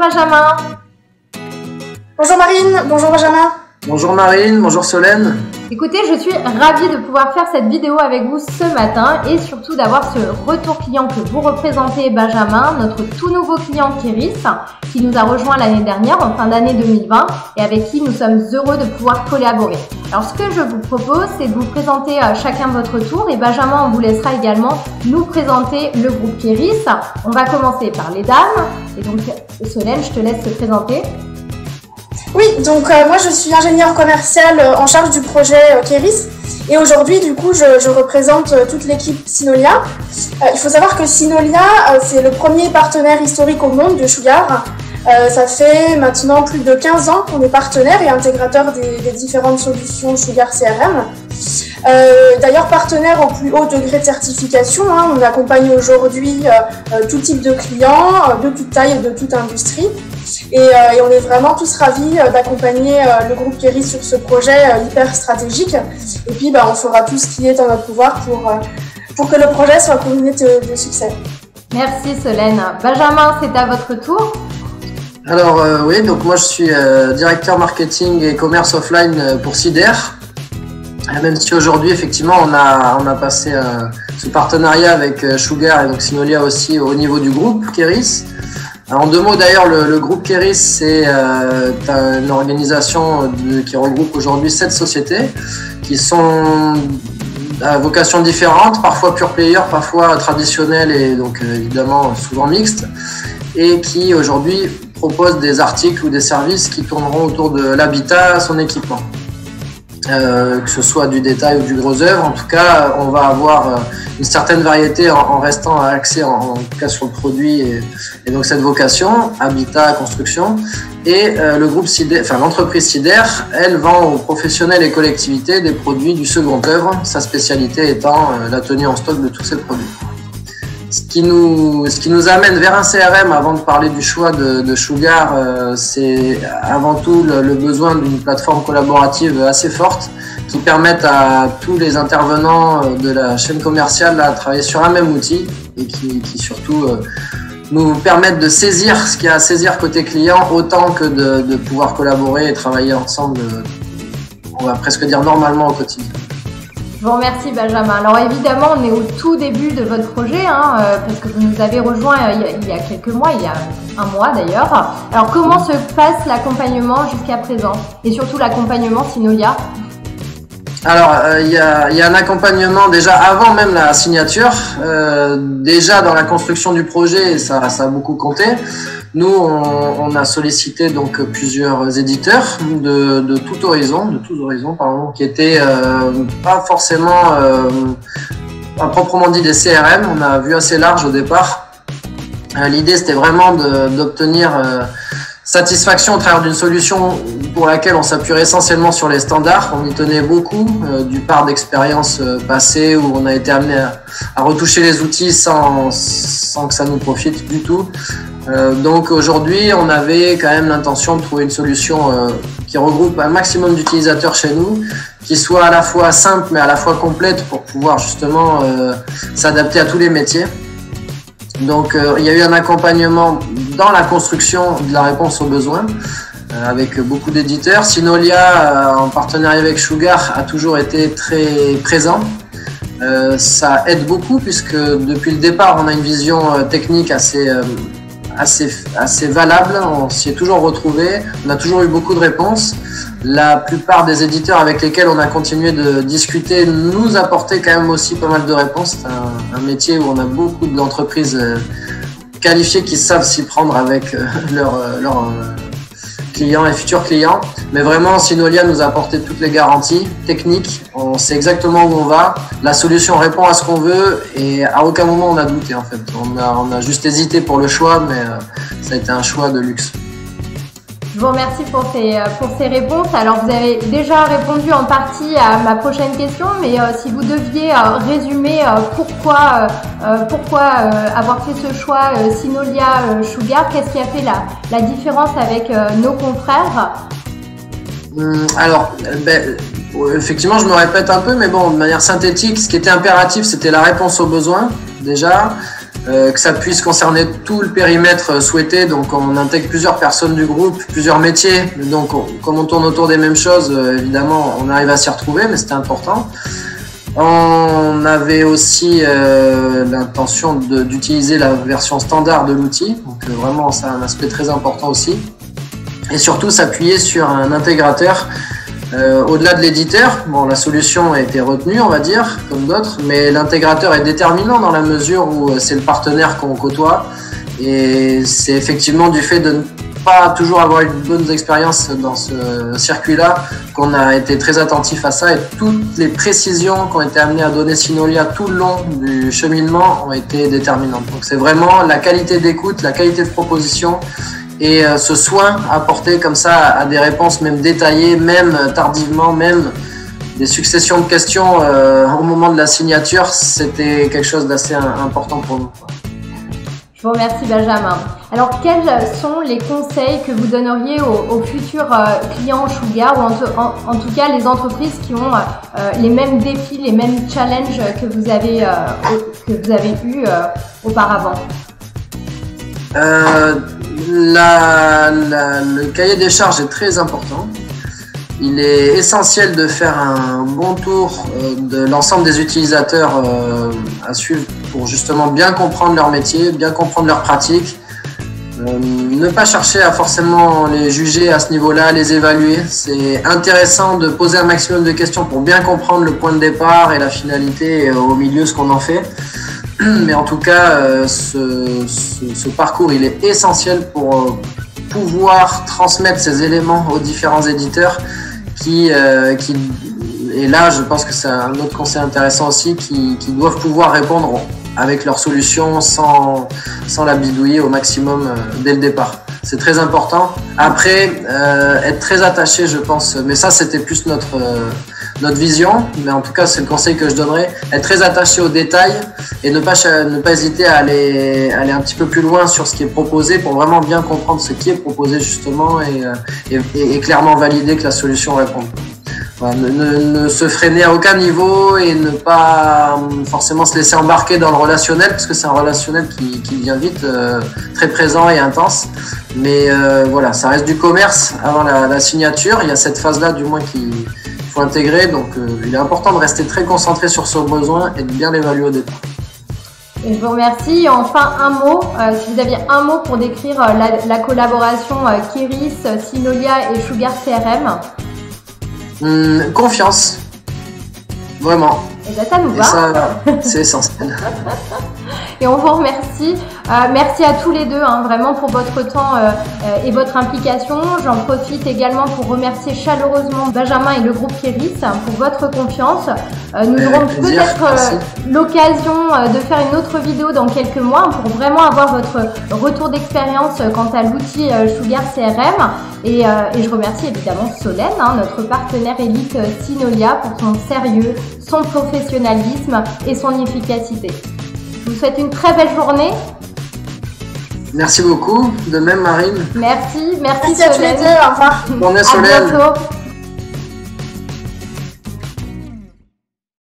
Benjamin. Bonjour Marine, bonjour Benjamin. Bonjour Marine, bonjour Solène. Écoutez, je suis ravie de pouvoir faire cette vidéo avec vous ce matin et surtout d'avoir ce retour client que vous représentez, Benjamin, notre tout nouveau client Kéris, qui nous a rejoint l'année dernière, en fin d'année 2020, et avec qui nous sommes heureux de pouvoir collaborer. Alors ce que je vous propose, c'est de vous présenter chacun votre tour, et Benjamin, on vous laissera également nous présenter le groupe Kéris. On va commencer par les dames, et donc Solène, je te laisse te présenter. Oui, donc moi je suis ingénieure commerciale en charge du projet Kéris et aujourd'hui du coup je représente toute l'équipe Synolia. Il faut savoir que Synolia c'est le premier partenaire historique au monde de Sugar. Ça fait maintenant plus de 15 ans qu'on est partenaire et intégrateur des différentes solutions Sugar CRM. D'ailleurs partenaire au plus haut degré de certification, on accompagne aujourd'hui tout type de clients, de toute taille et de toute industrie. Et on est vraiment tous ravis d'accompagner le groupe Kéris sur ce projet hyper stratégique. Et puis on fera tout ce qui est en notre pouvoir pour que le projet soit couronné de succès. Merci Solène. Benjamin, c'est à votre tour. Alors oui, donc moi je suis directeur marketing et commerce offline pour Sider. Même si aujourd'hui effectivement on a passé ce partenariat avec Sugar et donc Synolia aussi au niveau du groupe Kéris. En deux mots d'ailleurs, le groupe Kéris c'est une organisation qui regroupe aujourd'hui 7 sociétés qui sont à vocation différente, parfois pure player, parfois traditionnelles et donc évidemment souvent mixtes, et qui aujourd'hui proposent des articles ou des services qui tourneront autour de l'habitat, son équipement. Que ce soit du détail ou du gros œuvre, en tout cas on va avoir une certaine variété en restant axé en tout cas sur le produit et donc cette vocation, habitat, construction. Et le groupe Sider, enfin l'entreprise Sider, elle vend aux professionnels et collectivités des produits du second œuvre, sa spécialité étant la tenue en stock de tous ces produits. Ce qui nous amène vers un CRM avant de parler du choix de Sugar, c'est avant tout le besoin d'une plateforme collaborative assez forte qui permette à tous les intervenants de la chaîne commerciale à travailler sur un même outil et qui surtout nous permettent de saisir ce qu'il y a à saisir côté client autant que de pouvoir collaborer et travailler ensemble, on va presque dire normalement au quotidien. Je vous remercie Benjamin. Alors évidemment, on est au tout début de votre projet, parce que vous nous avez rejoint il y a quelques mois, il y a un mois d'ailleurs. Alors comment se passe l'accompagnement jusqu'à présent et surtout l'accompagnement Synolia? Alors il y a un accompagnement déjà avant même la signature, déjà dans la construction du projet, ça a beaucoup compté. Nous, on a sollicité donc plusieurs éditeurs de tous horizons, pardon, qui étaient pas forcément à proprement dit des CRM. On a vu assez large au départ. L'idée, c'était vraiment d'obtenir satisfaction au travers d'une solution pour laquelle on s'appuierait essentiellement sur les standards. On y tenait beaucoup du part d'expériences passées où on a été amené à retoucher les outils sans que ça nous profite du tout. Donc aujourd'hui, on avait quand même l'intention de trouver une solution qui regroupe un maximum d'utilisateurs chez nous, qui soit à la fois simple mais à la fois complète pour pouvoir justement s'adapter à tous les métiers. Donc il y a eu un accompagnement dans la construction de la réponse aux besoins avec beaucoup d'éditeurs. Synolia, en partenariat avec Sugar, a toujours été très présent. Ça aide beaucoup puisque depuis le départ, on a une vision technique assez valable, on s'y est toujours retrouvé, on a toujours eu beaucoup de réponses. La plupart des éditeurs avec lesquels on a continué de discuter nous apportaient quand même aussi pas mal de réponses. C'est un métier où on a beaucoup d'entreprises qualifiées qui savent s'y prendre avec leurs clients et futurs clients. Mais vraiment, Synolia nous a apporté toutes les garanties techniques. On sait exactement où on va. La solution répond à ce qu'on veut et à aucun moment on a douté en fait. On a juste hésité pour le choix, mais ça a été un choix de luxe. Je vous remercie pour ces réponses. Alors vous avez déjà répondu en partie à ma prochaine question, mais si vous deviez résumer pourquoi avoir fait ce choix Synolia Sugar, qu'est-ce qui a fait la différence avec nos confrères? Alors, effectivement, je me répète un peu, mais bon, de manière synthétique, ce qui était impératif, c'était la réponse aux besoins, déjà. que ça puisse concerner tout le périmètre souhaité. Donc on intègre plusieurs personnes du groupe, plusieurs métiers. Donc comme on tourne autour des mêmes choses, évidemment on arrive à s'y retrouver, mais c'était important. On avait aussi l'intention d'utiliser la version standard de l'outil, donc vraiment c'est un aspect très important aussi. Et surtout s'appuyer sur un intégrateur au-delà de l'éditeur. Bon, la solution a été retenue, on va dire, comme d'autres, mais l'intégrateur est déterminant dans la mesure où c'est le partenaire qu'on côtoie. Et c'est effectivement du fait de ne pas toujours avoir une bonne expérience dans ce circuit-là qu'on a été très attentif à ça. Et toutes les précisions qu'ont été amenées à donner Synolia tout le long du cheminement ont été déterminantes. Donc c'est vraiment la qualité d'écoute, la qualité de proposition, et ce soin apporté comme ça à des réponses même détaillées, même tardivement, même des successions de questions au moment de la signature, c'était quelque chose d'assez important pour nous. Je vous remercie Benjamin. Alors quels sont les conseils que vous donneriez aux futurs clients Sugar, ou en tout cas les entreprises qui ont les mêmes défis, les mêmes challenges que vous avez eu auparavant? Le cahier des charges est très important. Il est essentiel de faire un bon tour de l'ensemble des utilisateurs à suivre pour justement bien comprendre leur métier, bien comprendre leurs pratiques. Ne pas chercher à forcément les juger à ce niveau-là, les évaluer. C'est intéressant de poser un maximum de questions pour bien comprendre le point de départ et la finalité, et au milieu ce qu'on en fait. Mais en tout cas, ce parcours, il est essentiel pour pouvoir transmettre ces éléments aux différents éditeurs et là, je pense que c'est un autre conseil intéressant aussi, qui doivent pouvoir répondre avec leur solution sans la bidouiller au maximum dès le départ. C'est très important. Après, être très attaché, je pense, mais ça c'était plus notre vision, mais en tout cas c'est le conseil que je donnerais, être très attaché aux détails et ne pas hésiter à aller un petit peu plus loin sur ce qui est proposé pour vraiment bien comprendre ce qui est proposé justement et clairement valider que la solution répond. Voilà, ne se freiner à aucun niveau et ne pas forcément se laisser embarquer dans le relationnel, parce que c'est un relationnel qui devient vite très présent et intense. Mais voilà, ça reste du commerce avant la signature. Il y a cette phase-là du moins qu'il faut intégrer. Donc il est important de rester très concentré sur son besoin et de bien l'évaluer au départ. Et je vous remercie. Enfin, un mot, si vous aviez un mot pour décrire la collaboration Keris, Synolia et Sugar CRM. Confiance, vraiment. Et bien, ça nous va. Ça, c'est essentiel. Et on vous remercie. Merci à tous les deux, vraiment pour votre temps et votre implication. J'en profite également pour remercier chaleureusement Benjamin et le groupe Keris pour votre confiance. Nous aurons peut-être l'occasion de faire une autre vidéo dans quelques mois pour vraiment avoir votre retour d'expérience quant à l'outil Sugar CRM. Et je remercie évidemment Solène, notre partenaire élite Synolia, pour son sérieux, son professionnalisme et son efficacité. Je vous souhaite une très belle journée. Merci beaucoup. De même, Marine. Merci à tous les deux. Au revoir. Bonne journée, Solène. À bientôt.